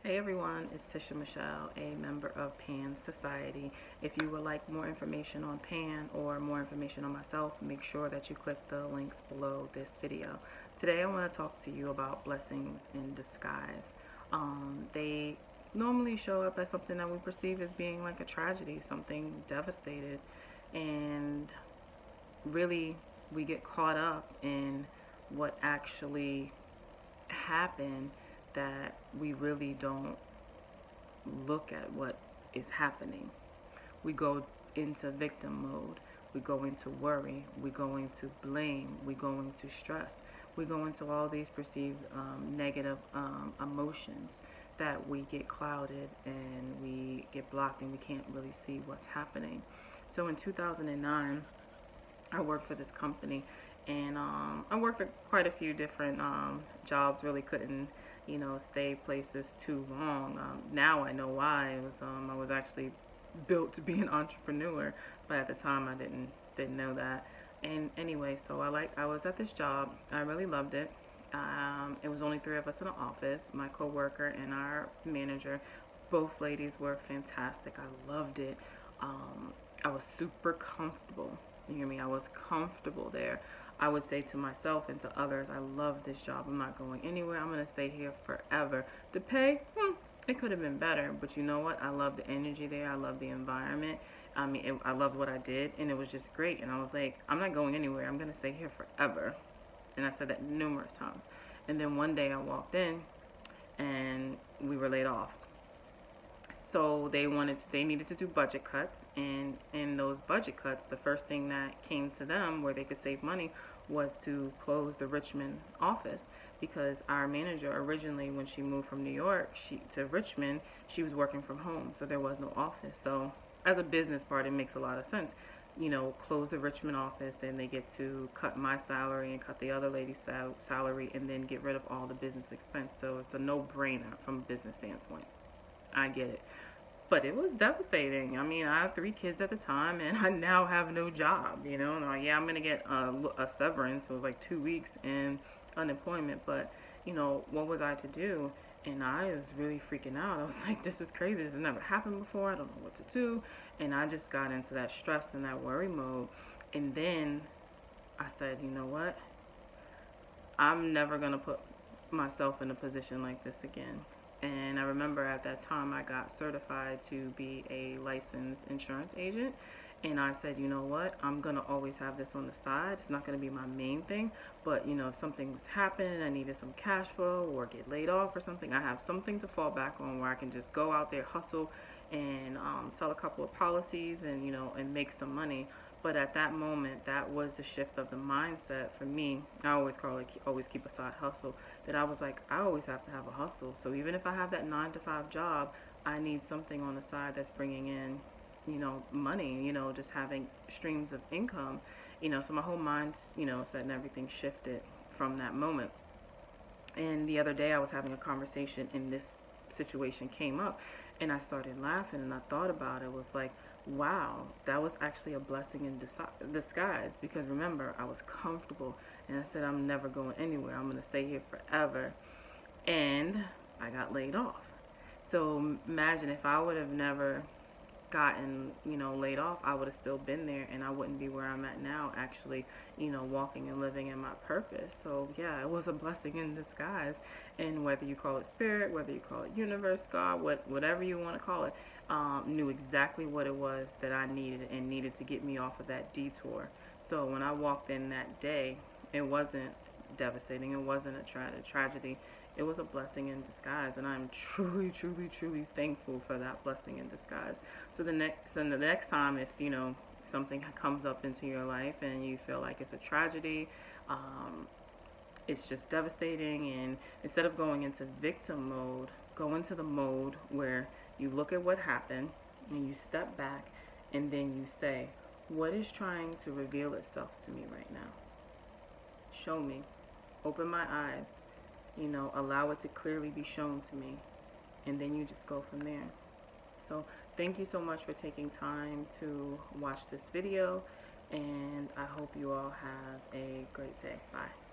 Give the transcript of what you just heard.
Hey everyone, it's Tisha Michelle, a member of PAN Society. If you would like more information on PAN or more information on myself, make sure that you click the links below this video. Today I want to talk to you about blessings in disguise. They normally show up as something that we perceive as being like a tragedy, something devastated, and really we get caught up in what actually happened that we really don't look at what is happening. We go into victim mode. We go into worry. We go into blame. We go into stress. We go into all these perceived negative emotions that we get clouded and we get blocked and we can't really see what's happening. So in 2009, I worked for this company, and I worked at quite a few different jobs. Really couldn't, stay places too long. Now I know why. It was I was actually built to be an entrepreneur, but at the time I didn't know that. And anyway, so I was at this job. I really loved it. It was only three of us in the office, my coworker and our manager. Both ladies were fantastic. I loved it. I was super comfortable. You hear me? I was comfortable there. I would say to myself and to others, I love this job. I'm not going anywhere. I'm going to stay here forever. The pay, it could have been better, but you know what? I love the energy there. I love the environment. I loved what I did, and it was just great. And I was like, I'm not going anywhere. I'm going to stay here forever. And I said that numerous times. And then one day I walked in, and we were laid off. So they needed to do budget cuts, and in those budget cuts, the first thing that came to them where they could save money was to close the Richmond office, because our manager originally, when she moved from New York to Richmond, she was working from home, so there was no office. So as a business part, it makes a lot of sense. Close the Richmond office, then they get to cut my salary and cut the other lady's salary, and then get rid of all the business expense. So it's a no-brainer from a business standpoint. I get it. But it was devastating. I mean, I have 3 kids at the time, and I now have no job, And yeah, I'm going to get a severance. So it was like 2 weeks in unemployment. But, what was I to do? And I was really freaking out. I was like, this is crazy. This has never happened before. I don't know what to do. And I just got into that stress and that worry mode. And then I said, you know what? I'm never going to put myself in a position like this again. And I remember at that time I got certified to be a licensed insurance agent. And I said, you know what, I'm going to always have this on the side. It's not going to be my main thing. But, if something was happening, I needed some cash flow or get laid off or something, I have something to fall back on where I can just go out there, hustle, and sell a couple of policies and, and make some money. But at that moment, that was the shift of the mindset for me. I always call it always keep a side hustle. That I was like, I always have to have a hustle. So even if I have that 9-to-5 job, I need something on the side that's bringing in, money, just having streams of income. So my whole mind, set and everything shifted from that moment. And the other day I was having a conversation and this situation came up, and I started laughing, and I thought about it. It was like, wow, that was actually a blessing in disguise, because remember, I was comfortable and I said, I'm never going anywhere. I'm going to stay here forever. And I got laid off. So imagine if I would have never gotten, laid off, I would have still been there, and I wouldn't be where I'm at now, actually, walking and living in my purpose. So yeah, it was a blessing in disguise. And whether you call it spirit, whether you call it universe, God, whatever you want to call it, knew exactly what it was that I needed and needed to get me off of that detour. So when I walked in that day, it wasn't devastating. It wasn't a tragedy. It was a blessing in disguise, and I'm truly, truly, truly thankful for that blessing in disguise. So the next time, if something comes up into your life and you feel like it's a tragedy, it's just devastating, and instead of going into victim mode, go into the mode where you look at what happened and you step back, and then you say, what is trying to reveal itself to me right now? Show me. Open my eyes. Allow it to clearly be shown to me, and then you just go from there. So thank you so much for taking time to watch this video, and I hope you all have a great day. Bye.